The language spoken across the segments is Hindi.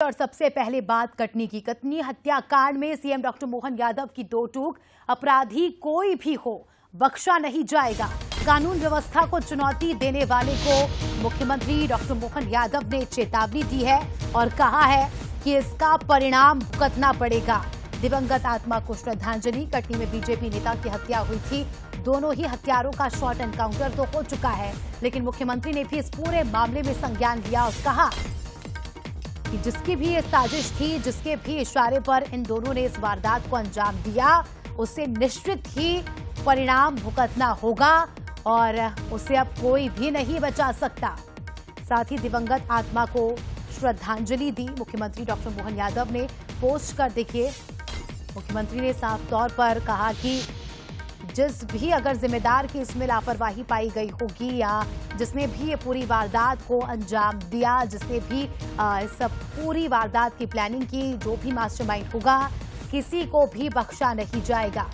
और सबसे पहले बात कटनी की। कटनी हत्याकांड में सीएम डॉक्टर मोहन यादव की दो टूक, अपराधी कोई भी हो बख्शा नहीं जाएगा। कानून व्यवस्था को चुनौती देने वाले को मुख्यमंत्री डॉक्टर मोहन यादव ने चेतावनी दी है और कहा है कि इसका परिणाम भुगतना पड़ेगा। दिवंगत आत्मा को श्रद्धांजलि। कटनी में बीजेपी नेता की हत्या हुई थी। दोनों ही हत्यारों का शॉट एनकाउंटर तो हो चुका है, लेकिन मुख्यमंत्री ने भी इस पूरे मामले में संज्ञान लिया और कहा कि जिसकी भी ये साजिश थी, जिसके भी इशारे पर इन दोनों ने इस वारदात को अंजाम दिया, उसे निश्चित ही परिणाम भुगतना होगा और उसे अब कोई भी नहीं बचा सकता। साथ ही दिवंगत आत्मा को श्रद्धांजलि दी मुख्यमंत्री डॉक्टर मोहन यादव ने। पोस्ट कर देखिए, मुख्यमंत्री ने साफ तौर पर कहा कि जिस भी अगर जिम्मेदार की इसमें लापरवाही पाई गई होगी या जिसने भी ये पूरी वारदात को अंजाम दिया, जिसने भी इस पूरी वारदात की प्लानिंग की, जो भी मास्टरमाइंड होगा, किसी को भी बख्शा नहीं जाएगा।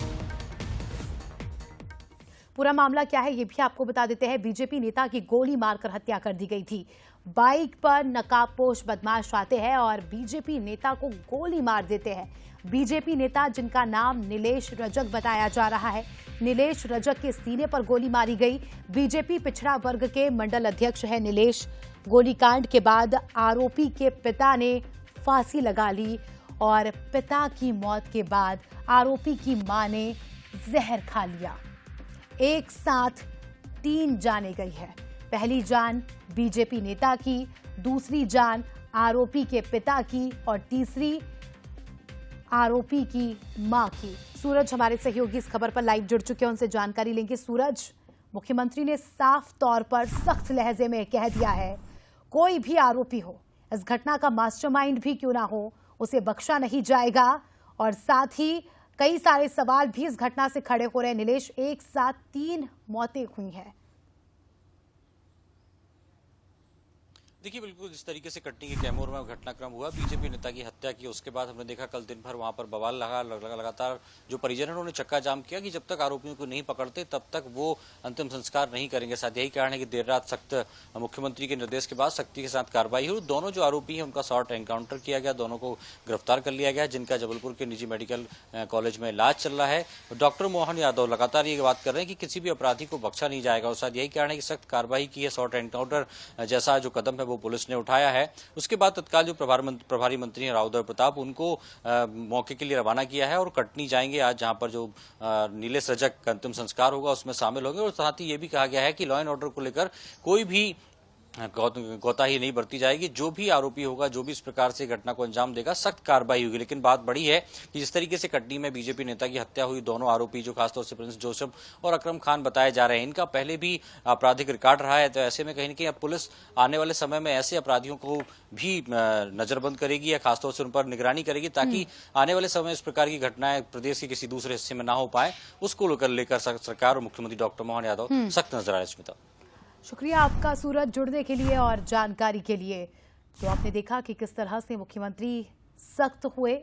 पूरा मामला क्या है ये भी आपको बता देते हैं। बीजेपी नेता की गोली मारकर हत्या कर दी गई थी। बाइक पर नकाबपोश बदमाश आते हैं और बीजेपी नेता को गोली मार देते हैं। बीजेपी नेता जिनका नाम नीलेश रजक बताया जा रहा है, नीलेश रजक के सीने पर गोली मारी गई। बीजेपी पिछड़ा वर्ग के मंडल अध्यक्ष है नीलेश। गोलीकांड के बाद आरोपी के पिता ने फांसी लगा ली और पिता की मौत के बाद आरोपी की मां ने जहर खा लिया। एक साथ 3 जानें गई है। पहली जान बीजेपी नेता की, दूसरी जान आरोपी के पिता की और तीसरी आरोपी की मां की। सूरज हमारे सहयोगी इस खबर पर लाइव जुड़ चुके हैं, उनसे जानकारी लेंगे। सूरज, मुख्यमंत्री ने साफ तौर पर सख्त लहजे में कह दिया है, कोई भी आरोपी हो, इस घटना का मास्टरमाइंड भी क्यों ना हो, उसे बख्शा नहीं जाएगा। और साथ ही कई सारे सवाल भी इस घटना से खड़े हो रहे हैं। नीलेश, एक साथ 3 मौतें हुई हैं। देखिए, बिल्कुल जिस तरीके से कटनी के कैमूर में घटनाक्रम हुआ, बीजेपी नेता की हत्या की, उसके बाद हमने देखा कल दिन भर वहां पर बवाल लगा लगातार जो परिजन है उन्होंने चक्का जाम किया कि जब तक आरोपियों को नहीं पकड़ते तब तक वो अंतिम संस्कार नहीं करेंगे। साथ यही कारण है कि देर रात सख्त मुख्यमंत्री के निर्देश के बाद सख्ती के साथ कार्रवाई हुई। दोनों जो आरोपी हैं उनका शॉर्ट एनकाउंटर किया गया, दोनों को गिरफ्तार कर लिया गया, जिनका जबलपुर के निजी मेडिकल कॉलेज में इलाज चल रहा है। डॉक्टर मोहन यादव लगातार ये बात कर रहे हैं कि किसी भी अपराधी को बख्शा नहीं जाएगा और साथ यही कारण है कि सख्त कार्रवाई की है। शॉर्ट एनकाउंटर जैसा जो कदम है वो पुलिस ने उठाया है। उसके बाद तत्काल जो प्रभारी मंत्री हैं राव प्रताप, उनको मौके के लिए रवाना किया है और कटनी जाएंगे आज, जहां पर जो नीलेश रजक का अंतिम संस्कार होगा उसमें शामिल होंगे। और साथ ही ये भी कहा गया है कि लॉ एंड ऑर्डर को लेकर कोई भी कोताही नहीं बरती जाएगी। जो भी आरोपी होगा, जो भी इस प्रकार से घटना को अंजाम देगा, सख्त कार्रवाई होगी। लेकिन बात बड़ी है कि जिस तरीके से कटनी में बीजेपी नेता की हत्या हुई, दोनों आरोपी जो खासतौर से प्रिंस जोसेफ और अकरम खान बताए जा रहे हैं, इनका पहले भी आपराधिक रिकॉर्ड रहा है। तो ऐसे में कहीं न कहीं अब पुलिस आने वाले समय में ऐसे अपराधियों को भी नजरबंद करेगी या खासतौर से उन पर निगरानी करेगी, ताकि आने वाले समय इस प्रकार की घटनाएं प्रदेश के किसी दूसरे हिस्से में ना हो पाए। उसको लेकर सरकार और मुख्यमंत्री डॉक्टर मोहन यादव सख्त नजर आए। स्मिता, शुक्रिया आपका सूरज, जुड़ने के लिए और जानकारी के लिए। तो आपने देखा कि किस तरह से मुख्यमंत्री सख्त हुए